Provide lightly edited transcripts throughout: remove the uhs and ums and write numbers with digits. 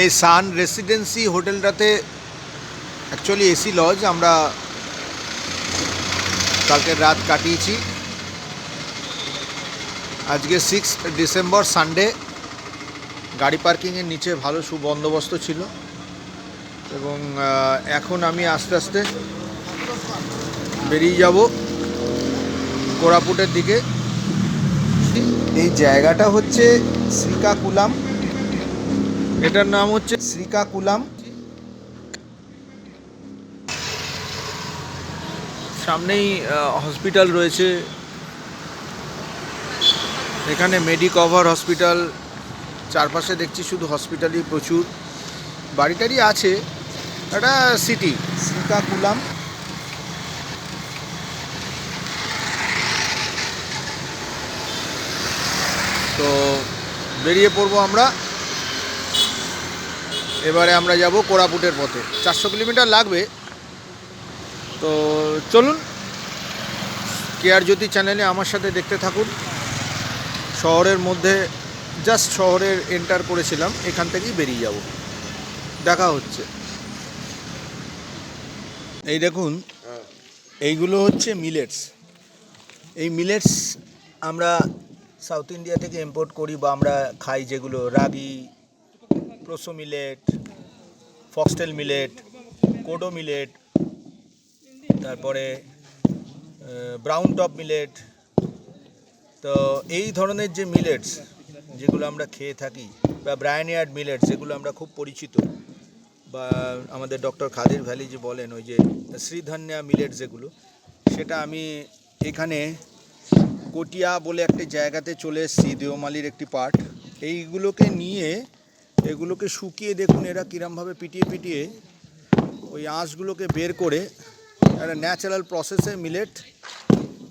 এই সান residency হোটেলটাতে actually AC lodge আমরা কালকে রাত কাটিয়েছি। আজকে 6 ডিসেম্বর সানডে। গাড়ি পার্কিংয়ের নিচে ভালো সুবন্দোবস্ত ছিল এবং এখন আমি আস্তে আস্তে বেরিয়ে যাব কোরাপুটের দিকে। এই জায়গাটা হচ্ছে শ্রীকাকুলাম, এটার নাম হচ্ছে শ্রীকাকুলাম। সামনেই হসপিটাল রয়েছে, এখানে মেডিকভার হসপিটাল। চারপাশে দেখছি শুধু হসপিটালই প্রচুর, বাড়িটারি আছে। এটা সিটি শ্রীকাকুলাম। তো বেরিয়ে পড়বো আমরা। এবারে আমরা যাব কোরাপুটের পথে, 400 কিলোমিটার লাগবে। তো চলুন কেয়ার জ্যোতি চ্যানেলে আমার সাথে দেখতে থাকুন। শহরের মধ্যে জাস্ট শহরের এন্টার করেছিলাম, এখান থেকেই বেরিয়ে যাব। দেখা হচ্ছে। এই দেখুন, এইগুলো হচ্ছে মিলেটস। এই মিলেটস আমরা সাউথ ইন্ডিয়া থেকে ইম্পোর্ট করি বা আমরা খাই, যেগুলো ragi, proso millet, foxtail millet, kodo millet, তারপরে ব্রাউন টপ মিলেট। তো এই ধরনের যে মিলেটস যেগুলো আমরা খেয়ে থাকি, বা ব্রায়ানিয়ার্ড মিলেটস যেগুলো আমরা খুব পরিচিত, বা আমাদের ডক্টর খাদির ভ্যালি যে বলেন, ওই যে শ্রীধন্যা মিলেটস যেগুলো, সেটা আমি এখানে কোটিয়া বলে একটা জায়গাতে চলে এসেছি, দেওমালির একটি পার্ট। এইগুলোকে নিয়ে এগুলোকে শুকিয়ে দেখুন এরা কীরমভাবে পিটিয়ে পিটিয়ে ওই আঁশগুলোকে বের করে একটা ন্যাচারাল প্রসেসে মিলেট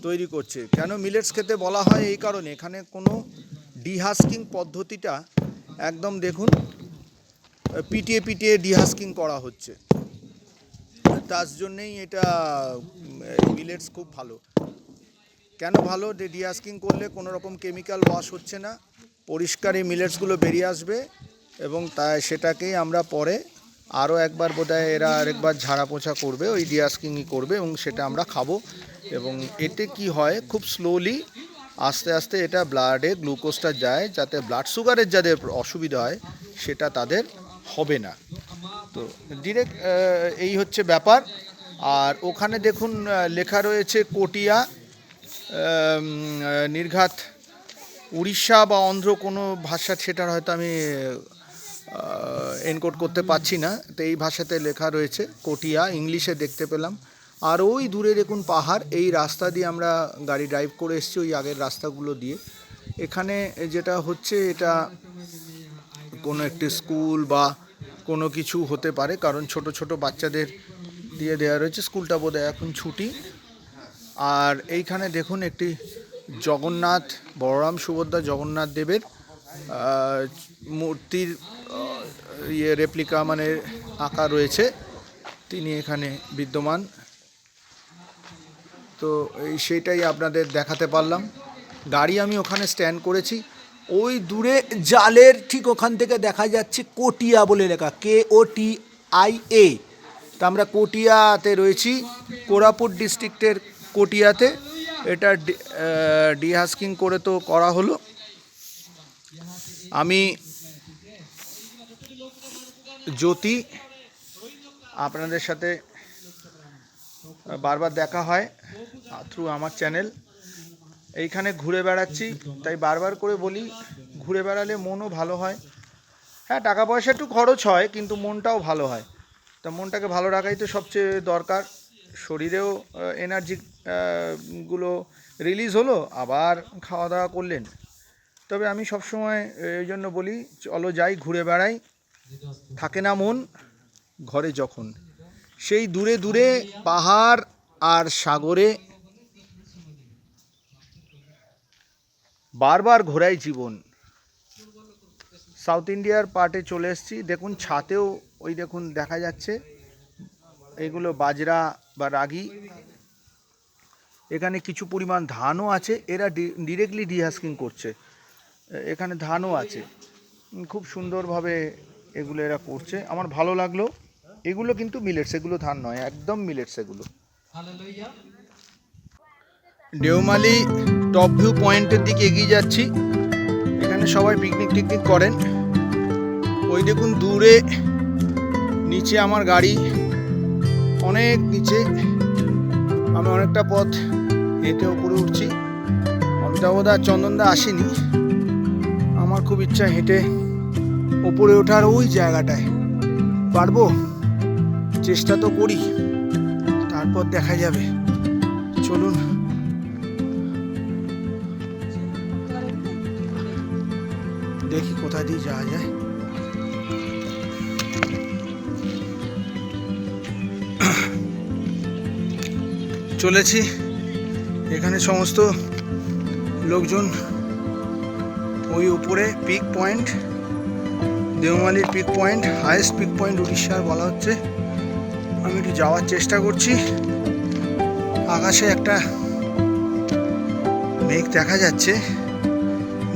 তৈরি করছে। কেন মিলেটস খেতে বলা হয়? এই কারণে এখানে কোনো ডিহাস্কিং পদ্ধতিটা একদম দেখুন পিটিয়ে পিটিয়ে ডিহাস্কিং করা হচ্ছে। তার জন্যেই এটা মিলেটস খুব ভালো। কেন ভালো? ডিহাস্কিং করলে কোনো রকম কেমিক্যাল ওয়াশ হচ্ছে না, পরিষ্কার এই মিলেটসগুলো বেরিয়ে আসবে এবং তাই সেটাকেই আমরা পরে আরও একবার বোধহয় এরা আরেকবার ঝাড়া পোছা করবে, ওই ডিহাস্কিংই করবে এবং সেটা আমরা খাবো। এবং এতে কি হয়, খুব স্লোলি আস্তে আস্তে এটা ব্লাডে গ্লুকোজটা যায়, যাতে ব্লাড সুগারের যাদের অসুবিধা হয় সেটা তাদের হবে না। তো ডিরেক্ট এই হচ্ছে ব্যাপার। আর ওখানে দেখুন লেখা রয়েছে কোটিয়া, নির্ঘাত উড়িষ্যা বা অন্ধ্র কোনো ভাষা, সেটার হয়তো আমি এনকোড করতে পারছি না। তো এই ভাষাতে লেখা রয়েছে কোটিয়া, ইংলিশে দেখতে পেলাম। আর ওই দূরে দেখুন পাহাড়। এই রাস্তা দিয়ে আমরা গাড়ি ড্রাইভ করে এসেছি, ওই আগের রাস্তাগুলো দিয়ে। এখানে যেটা হচ্ছে, এটা কোনো একটি স্কুল বা কোনো কিছু হতে পারে, কারণ ছোট ছোট বাচ্চাদের দিয়ে দেওয়া রয়েছে। স্কুলটা বোধহয় এখন ছুটি। আর এইখানে দেখুন একটি জগন্নাথ, বলরাম সুভদ্রা জগন্নাথ দেবের মূর্তির রেপ্লিকা মানে আঁকা রয়েছে, তিনি এখানে বিদ্যমান। তো সেইটাই আপনাদের দেখাতে পারলাম। গাড়ি আমি ওখানে স্ট্যান্ড করেছি, ওই দূরে জালের ঠিক ওখান থেকে দেখা যাচ্ছে কোটিয়া বলে লেখা, KOTIA। তা আমরা কোটিয়াতে রয়েছি, কোরাপুট ডিস্ট্রিক্টের কোটিয়াতে। এটা ডিহাস্কিং করে তো করা হলো। আমি জ্যোতি, আপনাদের সাথে বারবার দেখা হয় থ্রু আমার চ্যানেল। এইখানে ঘুরে বেড়াচ্ছি, তাই বারবার করে বলি ঘুরে বেড়ালে মনও ভালো হয়। হ্যাঁ, টাকা পয়সা একটু খরচ হয়, কিন্তু মনটাও ভালো হয়। তা মনটাকে ভালো রাখাই তো সবচেয়ে দরকার। শরীরেও এনার্জি গুলো রিলিজ হলো, আবার খাওয়া দাওয়া করলেন। তবে আমি সবসময় এই জন্য বলি, চলো যাই ঘুরে বেড়াই। থাকে না মন ঘরে যখন। সেই দূরে দূরে পাহাড় আর সাগরে বারবার ঘোরাই জীবন। সাউথ ইন্ডিয়ার পার্টে চলে এসেছি। দেখুন ছাতেও ওই দেখুন দেখা যাচ্ছে এগুলো বাজরা বা রাগি। এখানে কিছু পরিমাণ ধানও আছে, এরা ডিরেক্টলি ডিহাস্কিং করছে। এখানে ধানও আছে, খুব সুন্দরভাবে এগুলো এরা করছে, আমার ভালো লাগলো। এগুলো কিন্তু মিলেটস, এগুলো ধান নয়, একদম মিলেটস এগুলো। দেওমালি টপ ভিউ পয়েন্টের দিকে এগিয়ে যাচ্ছি। এখানে সবাই পিকনিক টিকনিক করেন। ওই দেখুন দূরে নিচে আমার গাড়ি, অনেক নিচে। আমি অনেকটা পথ হেঁটে উপরে উঠছি। অমিতাভদা আর চন্দনদা আসেনি। আমার খুব ইচ্ছা হেঁটে উপরে ওঠার। ওই জায়গাটায় পারবো, চেষ্টা তো করি, তারপর দেখা যাবে। চলুন। দেখি কোথা দিয়ে যাওয়া যায়। চলেছি। এখানে সমস্ত লোকজন ওই উপরে পিক পয়েন্ট, দেওমালির peak point, highest peak point উড়িষ্যার বলা হচ্ছে। আমি একটু যাওয়ার চেষ্টা করছি। আকাশে একটা মেঘ দেখা যাচ্ছে।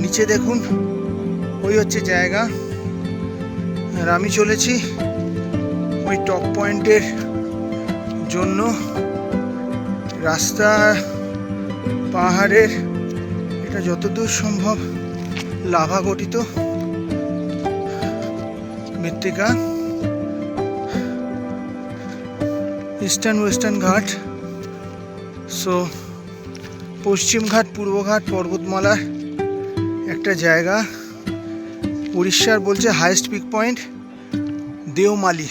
নিচে দেখুন, ওই হচ্ছে জায়গা। আর আমি চলেছি ওই টপ পয়েন্টের জন্য। রাস্তা পাহাড়ের, এটা যতদূর সম্ভব লাভা গঠিত মৃত্তিকা। ইস্টার্ন ওয়েস্টার্ন ঘাট, সো পশ্চিম ঘাট পূর্ব ঘাট পর্বতমালার একটা জায়গা। উড়িষ্যার বলছে হাইয়েস্ট পিক পয়েন্ট দেওমালি।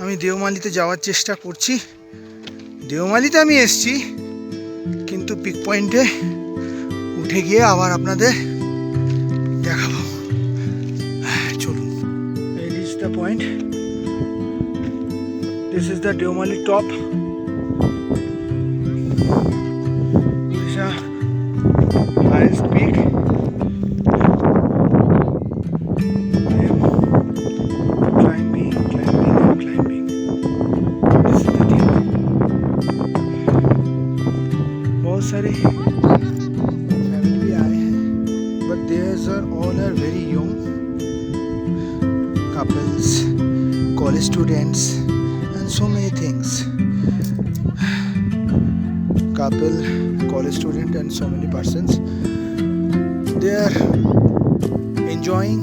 আমি দেওমালিতে যাওয়ার চেষ্টা করছি। দেওমালিতে আমি এসছি, কিন্তু পিক পয়েন্টে উঠে গিয়ে আবার আপনাদের দেখাবো। চলুন। এই is the point, this is the Deomali top. Highest peak. बहुत सारे फैमिली भी आए हैं, but these are all are very young couples, college students, and so many things. Couple, college student, and so many persons. They are enjoying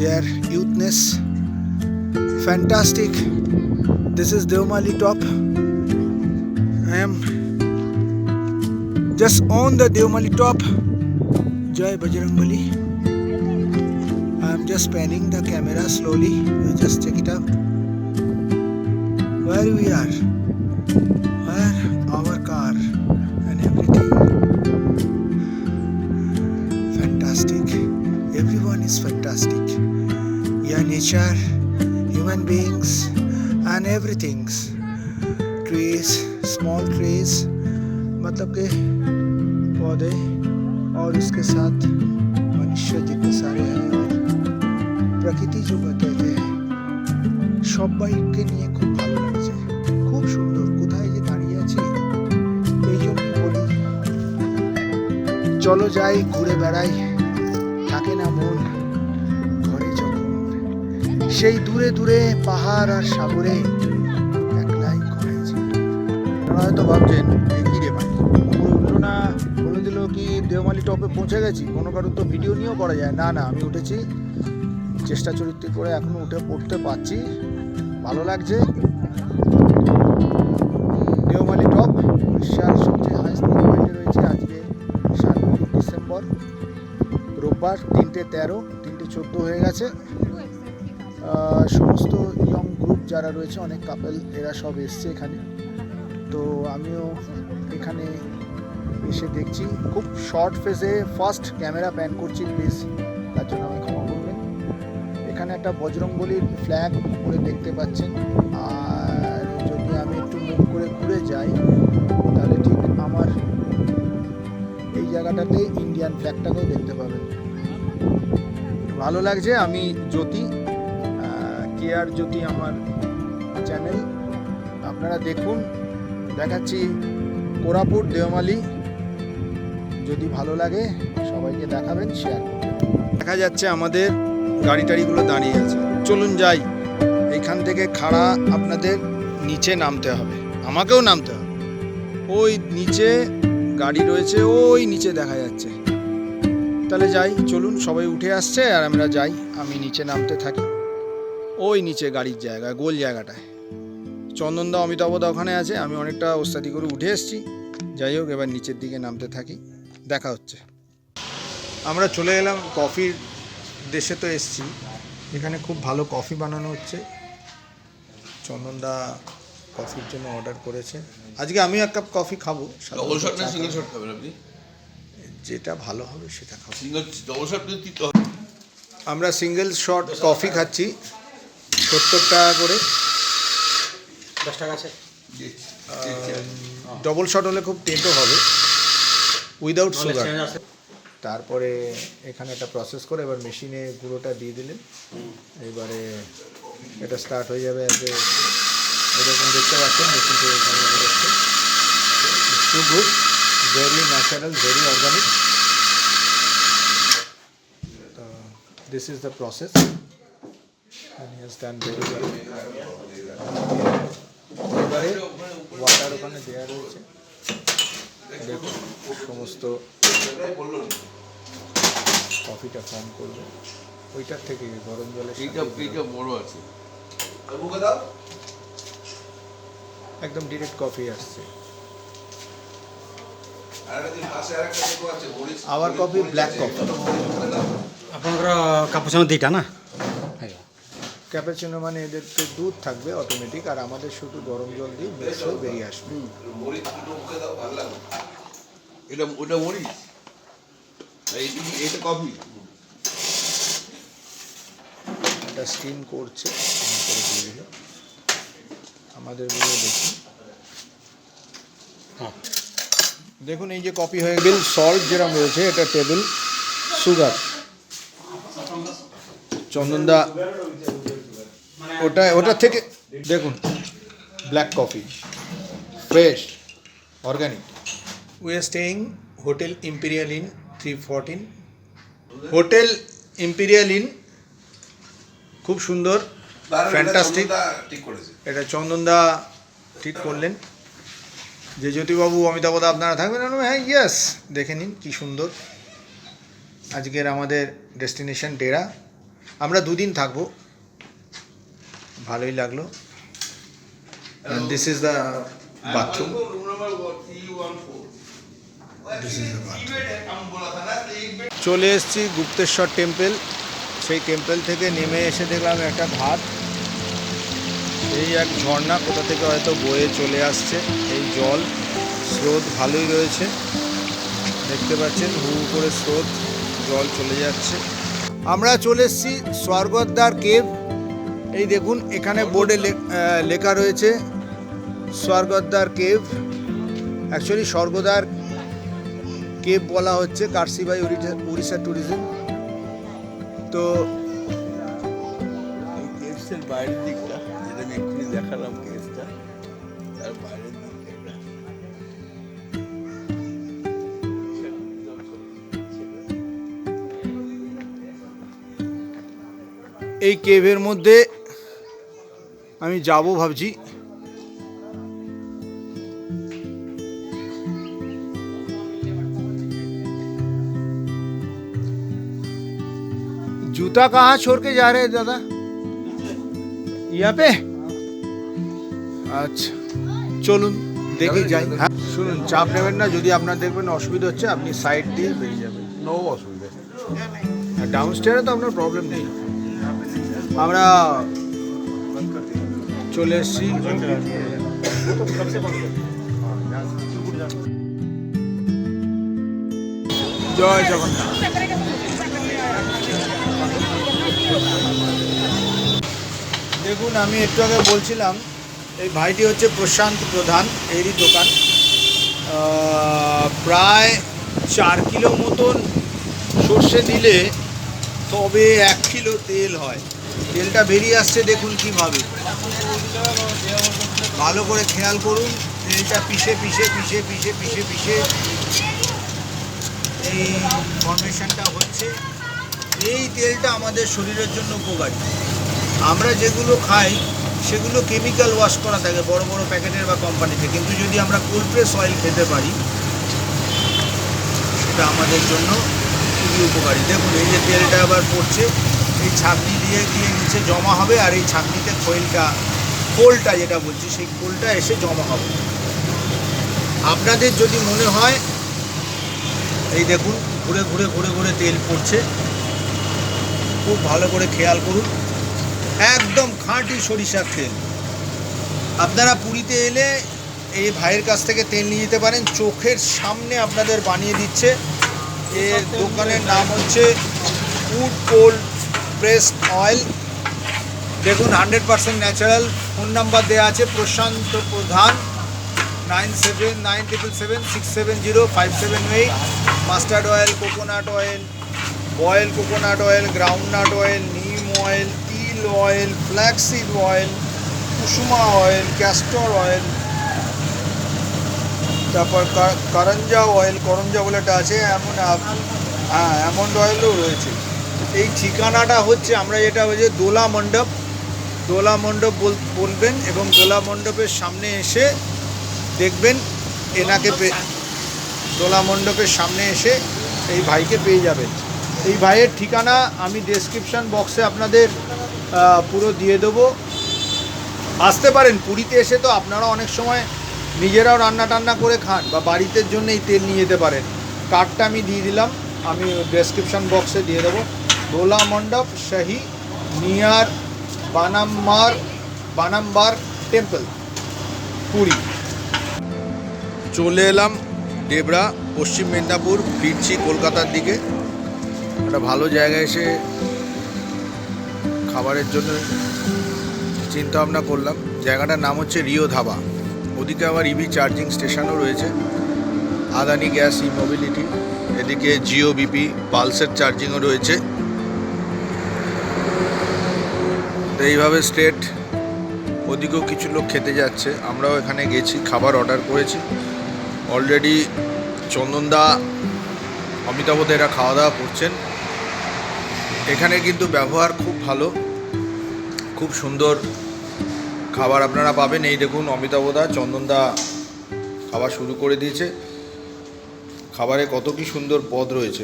their youthness. Fantastic. This is Deomali top. I am just on the Deomali top. Jai Bajrangbali. I am just panning the camera slowly. You just check it out. Where we are, where our car and everything. Fantastic. Everyone is fantastic. Yeah, nature, human beings, and everything. Trees, small trees, मतलब के पौधे, और इसके साथ मनुष्य जितने सारे हैं, और प्रकृति जो बताते हैं, সবাইকে নিয়ে খুব ভালো লাগছে, খুব সুন্দর। কোথায় যে দাঁড়িয়ে আছি, এই জন্যই বলি চলো যাই, ঘুরে বেড়াই। থাকে না মন ঘরে যখন, সেই দূরে দূরে পাহাড় আর সাগরে একলাই করেছি। আপনারা হয়তো ভাবছেন কি রে ভাই, উল্টো না বলে দিল কি দেওমালি টপে পৌঁছে গেছি, কোনো কারোর তো ভিডিও নিয়েও করা যায় না। না, আমি উঠেছি, চেষ্টা চরিত্র করে এখনো উঠে পড়তে পারছি, ভালো লাগছে। দেওমালি টপ উড়িষ্যার সবচেয়ে হাইস্ট পয়েন্টে রয়েছে। আজকে 7 ডিসেম্বর, রোববার, 3:13, 3:14 হয়ে গেছে। সমস্ত ইয়ং গ্রুপ যারা রয়েছে, অনেক কাপেল, এরা সব এসছে এখানে। তো আমিও এখানে এসে দেখছি। খুব শর্ট ফেজে ফার্স্ট ক্যামেরা প্যান করছি, প্লিজ তার জন্য আমি ক্ষমা করবেন। এখানে একটা বজরংবলির ফ্ল্যাগ উপরে দেখতে পাচ্ছেন। আর যদি আমি একটু মুভ করে ঘুরে যাই, তাহলে ঠিক আমার এই জায়গাটাতে ইন্ডিয়ান ফ্ল্যাগটাকেও দেখতে পাবেন। ভালো লাগছে। আমি জ্যোতি, কেয়ার জ্যোতি আমার চ্যানেল, আপনারা দেখুন। দেখাচ্ছি কোরাপুট দেওমালি। যদি ভালো লাগে সবাইকে দেখাবেন, শেয়ার করবেন। দেখা যাচ্ছে আমাদের গাড়ি টাড়িগুলো দাঁড়িয়ে আছে। চলুন যাই, এইখান থেকে খাড়া আপনাদের নিচে নামতে হবে, আমাকেও নামতে হবে। ওই নিচে গাড়ি রয়েছে, ওই নিচে দেখা যাচ্ছে। তাহলে যাই, চলুন, সবাই উঠে আসছে আর আমরা যাই। আমি নিচে নামতে থাকি, ওই নিচে গাড়ির জায়গা, গোল জায়গাটায় চন্দনদা অমিতাভদা ওখানে আছে। আমি অনেকটা ওস্তাদি করে উঠে এসেছি। যাই হোক, এবার নিচের দিকে নামতে থাকি, দেখা হচ্ছে। আমরা চলে এলাম কফির দেশে, তো এসছি। এখানে খুব ভালো কফি বানানো হচ্ছে। চন্দনদা কফির জন্য অর্ডার করেছে। আজকে আমি এক কাপ কফি খাবো। ডবল শট না সিঙ্গেল শট খাবেন আপনি? যেটা ভালো হবে সেটা খাবো। সিঙ্গেল ডবল শট দিতে আমরা সিঙ্গেল শট কফি খাচ্ছি 70 টাকা করে। 10 টাকা আছে। ডবল শট হলে খুব টেন্টও হবে, উইদাউট সুগার। তারপরে এখানে একটা প্রসেস করে এবার মেশিনে গুঁড়োটা দিয়ে দিলেন। এবারে এটা স্টার্ট হয়ে যাবে। এরকম দেখতে পাচ্ছেন মেশিনটা এখানে বেরোচ্ছে। Too good, very natural, very organic. This is the process and he has done very well. এবারে ওয়াটার ওখানে দেওয়া রয়েছে, দেখুন সমস্ত কফিটা ফর্ম করবে ওইটার থেকে গরম জলে। এইটা বড় আছে, একদম ডিরেক্ট কফি আসছে। Our coffee black coffee. আপনার কাপুচিনো দুইটা না? ক্যাপাচিনো মানে এদেরতে দুধ থাকবে অটোমেটিক, আর আমাদের শুধু গরম জল দিয়ে মিক্স হয়ে বেরিয়ে আসবে। এটা ওটা মরিচ, এটা কফি। এটা স্টিম করছে, করে দিয়ে দিল আমাদের গুলো। দেখুন, দেখুন এই যে কফি হয়ে গেল। সল্ট যেরকম রয়েছে, এটা টেবিল সুগার। চন্দনদা ওটা থেকে দেখুন, black coffee, fresh, organic. We are staying hotel imperial in 314। Hotel imperial in খুব সুন্দর, ফ্যান্টাস্টিক। এটা চন্দনদা ঠিক করলেন যে জ্যোতিবাবু অমিতাভদা আপনারা থাকবেন। হ্যাঁ, ইয়েস, দেখে নিন কি সুন্দর। আজকের আমাদের ডেস্টিনেশন ডেরা। আমরা 2 দিন থাকবো, ভালোই লাগলো। This is the bathroom. চলে এসেছি গুপ্তেশ্বর টেম্পল। সেই টেম্পল থেকে নেমে এসে দেখলাম একটা ঘাট, এই এক ঝর্ণা কোথা থেকে হয়তো বয়ে চলে আসছে। এই জল স্রোত ভালোই রয়েছে, দেখতে পাচ্ছেন হু হু করে স্রোত, জল চলে যাচ্ছে। আমরা চলে এসেছি স্বর্গদ্বার কেভ। এই দেখুন, এখানে বোর্ডে লেখা রয়েছে Swargadwar cave. Actually Swargadwar cave বলা হচ্ছে কার্সিভাই উড়িষ্যা ট্যুরিজম। তো এই কেভসের বাইরের দিকটা, যেটা আমি এক্ষুনি দেখালাম কেভসটা, তার বাইরের দিকটা এই কেভের মধ্যে আমি যাব ভাবছি। जूता कहाँ छोड़ के जा रहे हैं दादा? यहाँ पे? আচ্ছা, চলুন দেখি যাই। হ্যাঁ শুনুন, চাপ নেবেন না। যদি আপনার দেখবেন অসুবিধা হচ্ছে, আপনি সাইড দিয়ে বেরিয়ে যাবেন, নো অসুবিধা। ডাউন স্টেয়ারে তো আপনার প্রবলেম নেই। আমরা চলে এসেছি। জয় জগন্নাথ। দেখুন, আমি একটু আগে বলছিলাম, এই ভাইটি হচ্ছে প্রশান্ত প্রধান, এরই দোকান। প্রায় 4 কিলো মতন সর্ষে দিলে তবে 1 কিলো তেল হয়। তেলটা বেরিয়ে আসছে দেখুন কীভাবে, ভালো করে খেয়াল করুন। তেলটা পিষে পিষে পিষে পিষে পিষে পিষে এই ফরমেশনটা হচ্ছে। এই তেলটা আমাদের শরীরের জন্য উপকারী। আমরা যেগুলো খাই সেগুলো কেমিক্যাল ওয়াশ করা থাকে বড় বড় প্যাকেটের বা কোম্পানিতে, কিন্তু যদি আমরা কোল্ড প্রেস অয়েল খেতে পারি সেটা আমাদের জন্য খুবই উপকারী। দেখুন এই যে তেলটা আবার পড়ছে, এই ছাঁকনি দিয়ে গিয়ে নিচে জমা হবে, আর এই ছাঁকনিতে খোলটা যেটা বলছি সেই খোলটা এসে জমা হবে। আপনাদের যদি মনে হয়, এই দেখুন ঘুরে ঘুরে ঘুরে ঘুরে তেল পড়ছে, খুব ভালো করে খেয়াল করুন, একদম খাঁটি সরিষার তেল। আপনারা পুরীতে এলে এই ভাইয়ের কাছ থেকে তেল নিয়ে যেতে পারেন, চোখের সামনে আপনাদের বানিয়ে দিচ্ছে। এর দোকানের নাম হচ্ছে উড কোল্ড প্রেসড অয়েল। দেখুন 100% ন্যাচারাল। ফোন নাম্বার দেওয়া আছে Prashant Pradhan 979776705708। Mustard oil, coconut oil, boil coconut oil, groundnut oil, neem oil, til oil, flaxseed oil, kusuma oil, castor oil, তারপর করঞ্জা অয়েল, করঞ্জা বলে একটা আছে, অ্যামন্ড অয়েলও রয়েছে। এই ঠিকানাটা হচ্ছে, আমরা যেটা হচ্ছে দোলা মণ্ডপ বলবেন, এবং দোলা মণ্ডপের সামনে এসে দেখবেন এনাকে দোলা মণ্ডপের সামনে এসে এই ভাইকে পেয়ে যাবেন। এই ভাইয়ের ঠিকানা আমি ডেসক্রিপশন বক্সে আপনাদের পুরো দিয়ে দেবো। আসতে পারেন পুরীতে এসে, তো আপনারা অনেক সময় নিজেরাও রান্না টান্না করে খান বা বাড়িতে জন্য এই তেল নিয়ে যেতে পারেন। কার্ডটা আমি দিয়ে দিলাম, আমি ডেসক্রিপশন বক্সে দিয়ে দেবো। দোলা মণ্ডপ শাহী নিয়ার বানাম্বার টেম্পল, পুরী। চলে এলাম ডেবরা, পশ্চিম মেদিনীপুর, ফিরছি কলকাতার দিকে। একটা ভালো জায়গায় এসে খাবারের জন্য চিন্তা ভাবনা করলাম। জায়গাটার নাম হচ্ছে রিও ধাবা। ওদিকে আবার ইভি চার্জিং স্টেশনও রয়েছে, আদানি গ্যাস ই মোবিলিটি, এদিকে জিও বিপি পালসের চার্জিংও রয়েছে। তো এইভাবে স্ট্রেট ওদিকেও কিছু লোক খেতে যাচ্ছে, আমরাও এখানে গেছি, খাবার অর্ডার করেছি অলরেডি। চন্দনদা, অমিতাভদা এরা খাওয়া দাওয়া করছেন। এখানে কিন্তু ব্যবহার খুব ভালো, খুব সুন্দর খাবার আপনারা পাবেন। এই দেখুন অমিতাভদা, চন্দনদা খাবার শুরু করে দিয়েছে। খাবারে কত কি সুন্দর পদ রয়েছে,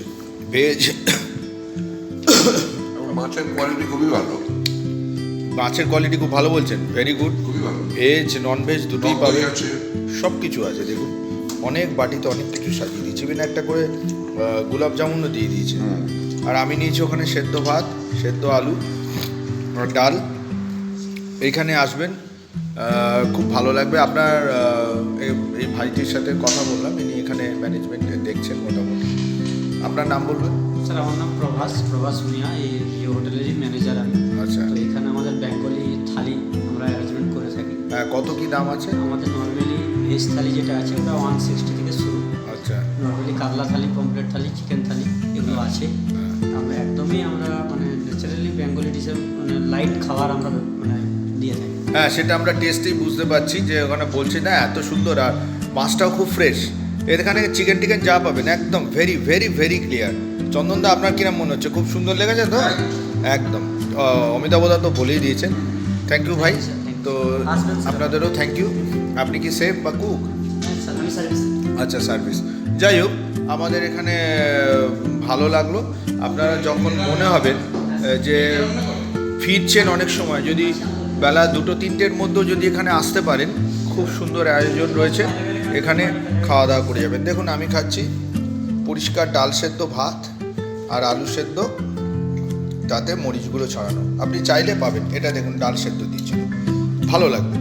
ভেজ, মাছের কোয়ালিটি খুবই ভালো। মাছের কোয়ালিটি খুব ভালো বলছেন, ভেরি গুড। খুবই ভালো। ভেজ নন ভেজ দুটোই পাবে, আছে। সব কিছু আছে। দেখুন অনেক বাটিতে অনেক কিছু সাজিয়ে দিয়েছে, ইভেন একটা করে গোলাপ জামুনও দিয়ে দিয়েছে। আর আমি নিয়েছি ওখানে সেদ্ধ ভাত, সেদ্ধ আলু আর ডাল। এইখানে আসবেন, খুব ভালো লাগবে আপনার। এই ভাইটির সাথে কথা বললাম, ইনি এখানে ম্যানেজমেন্ট দেখছেন মোটামুটি। আপনার নাম বলবেন? স্যার আমার নাম প্রভাস মিয়া, এই হোটেলেরই ম্যানেজার আমি। আচ্ছা। তো এখানে আমাদের বেঙ্গলি থালি আমরা অ্যারেঞ্জমেন্ট করে থাকি। কত কি দাম আছে? আমাদের নর্মালি ভেজ থালি যেটা আছে ওটা 160 থেকে শুরু। আচ্ছা। নর্মালি কাতলা থালি, পমপ্লেট থালি, চিকেন থালি এগুলো আছে। আমরা একদমই মানে ন্যাচারালি বেঙ্গলি ডিশের মানে লাইট খাবার আমরা মানে দিয়ে থাকি। হ্যাঁ, সেটা আমরা টেস্টেই বুঝতে পারছি যে ওখানে বলছি না এত সুন্দর, আর মাছটাও খুব ফ্রেশ। এখানে চিকেন টিকেন যা পাবেন একদম ভেরি ভেরি ভেরি ক্লিয়ার। চন্দনদা আপনার কিরম মনে হচ্ছে? খুব সুন্দর লেগেছে তো? একদম। অমিতাভদা তো বলেই দিয়েছেন। থ্যাংক ইউ ভাই। তো আপনাদেরও থ্যাংক ইউ। আপনি কি শেফ বা কুক? আমি সার্ভিস। আচ্ছা, সার্ভিস। যাই হোক, আমাদের এখানে ভালো লাগলো। আপনারা যখন মনে হবে যে ফিরছেন অনেক সময়, যদি বেলা 2-3টের মধ্যেও যদি এখানে আসতে পারেন, খুব সুন্দর আয়োজন রয়েছে, এখানে খাওয়া দাওয়া করে যাবেন। দেখুন আমি খাচ্ছি পরিষ্কার ডাল সেদ্ধ ভাত আর আলু সেদ্ধ, তাতে মরিচগুলো ছড়ানো। আপনি চাইলে পাবেন। এটা দেখুন ডাল সেদ্ধ দিয়েছে, ভালো লাগবে।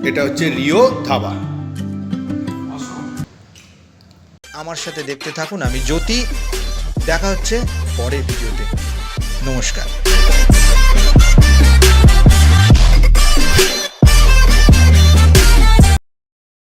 এটা হচ্ছে রিও ধাবা। আমার সাথে দেখতে থাকুন, আমি জ্যোতি। দেখা হচ্ছে পরের ভিডিওতে। নমস্কার।